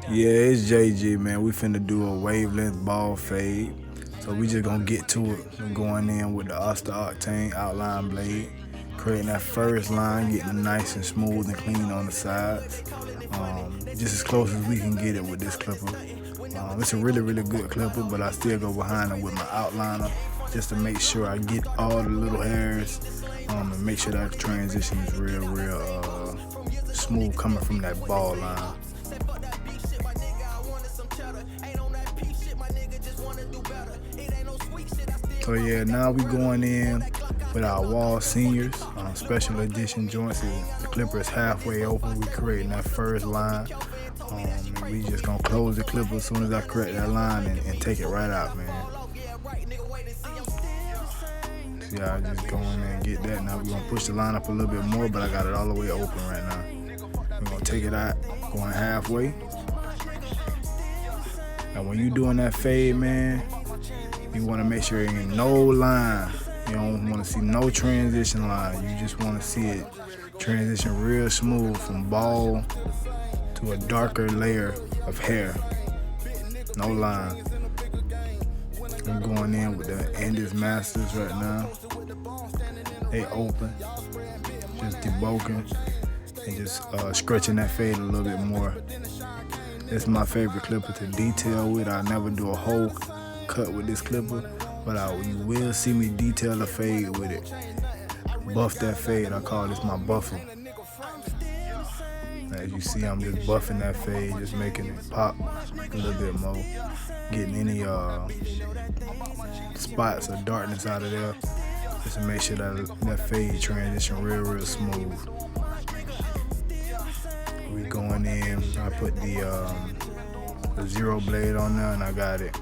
Yeah, it's JG, man. We finna do a wavelength ball fade. So we just gonna get to it. We're going in with the Oster Octane outline blade, creating that first line, getting it nice and smooth and clean on the sides. Just as close as we can get it with this clipper. It's a really, really good clipper, but I still go behind it with my outliner just to make sure I get all the little hairs and make sure that transition is real smooth coming from that ball line. So yeah, now we going in with our wall seniors, special edition joints. The clipper is halfway open. We creating that first line. We just gonna close the clipper as soon as I correct that line and take it right out, man. See how I just go in there and get that. Now we're gonna push the line up a little bit more, but I got it all the way open right now. We're gonna take it out, going halfway. Now when you doing that fade, man, you wanna make sure there ain't no line. You don't wanna see no transition line. You just wanna see it transition real smooth from ball to a darker layer of hair. No line. I'm going in with the Andes Masters right now. They open. Just debulking and just stretching that fade a little bit more. It's my favorite clipper to detail with. I never do a whole cut with this clipper, but you will see me detail the fade with it. Buff that fade. I call this my buffer. As you see, I'm just buffing that fade, just making it pop a little bit more, getting any spots or darkness out of there, just to make sure that fade transition real smooth. We going in. I put the zero blade on there, and I got it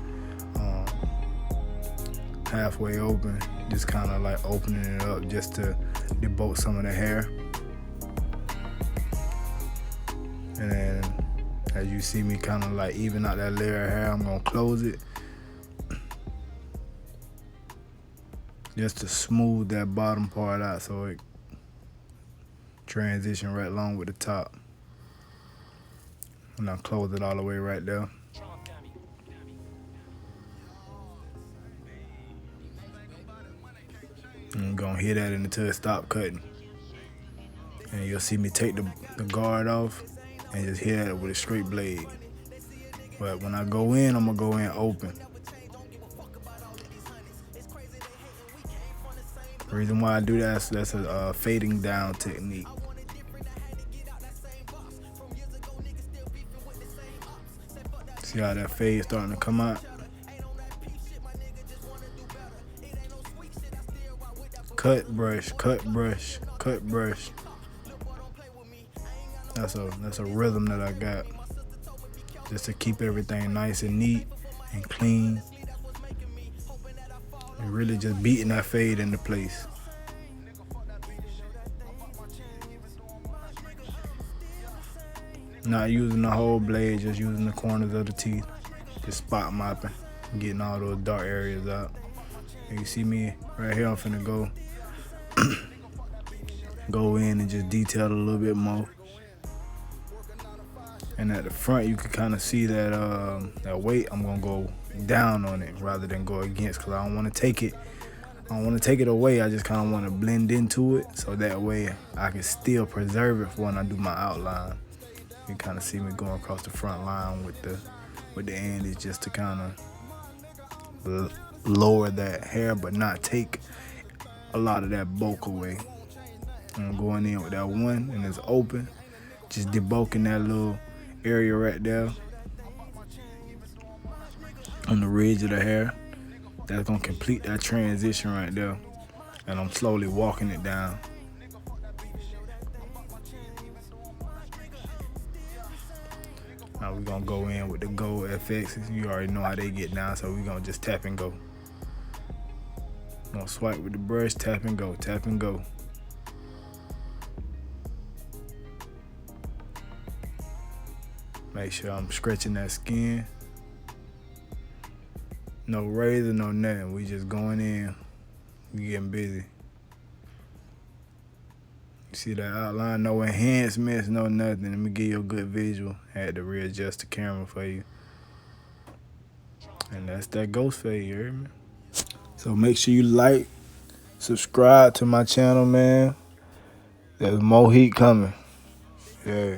halfway open, just kind of like opening it up just to debolt some of the hair. And then as you see me kind of like even out that layer of hair, I'm gonna close it just to smooth that bottom part out so it transition right along with the top. And I'll close it all the way right there. And I'm gonna hit that until it stop cutting. And you'll see me take the guard off and just hit it with a straight blade. But when I go in, I'm gonna go in open. The reason why I do that is that's a fading down technique. See how that fade starting to come out? Cut brush, cut brush, cut brush. That's a rhythm that I got, just to keep everything nice and neat and clean, and really just beating that fade into place. Not using the whole blade, just using the corners of the teeth, just spot mopping, getting all those dark areas out. And you see me right here, I'm finna go in and just detail a little bit more. And at the front, you can kind of see that weight. I'm gonna go down on it rather than go against, because I don't want to take it. I don't want to take it away. I just kind of want to blend into it, so that way I can still preserve it for when I do my outline. You can kind of see me going across the front line with the end is just to kind of lower that hair, but not take a lot of that bulk away. I'm going in with that one, and it's open, just debulking that little area right there on the ridge of the hair. That's gonna complete that transition right there, and I'm slowly walking it down. Now we're gonna go in with the Gold FXs. You already know how they get down, so we're gonna just tap and go. Gonna swipe with the brush, tap and go, tap and go. Make sure I'm stretching that skin. No razor, no nothing. We just going in. We getting busy. See that outline? No enhancements, no nothing. Let me give you a good visual. I had to readjust the camera for you. And that's that ghost fade, you heard me? So make sure you like, subscribe to my channel, man. There's more heat coming. Yeah.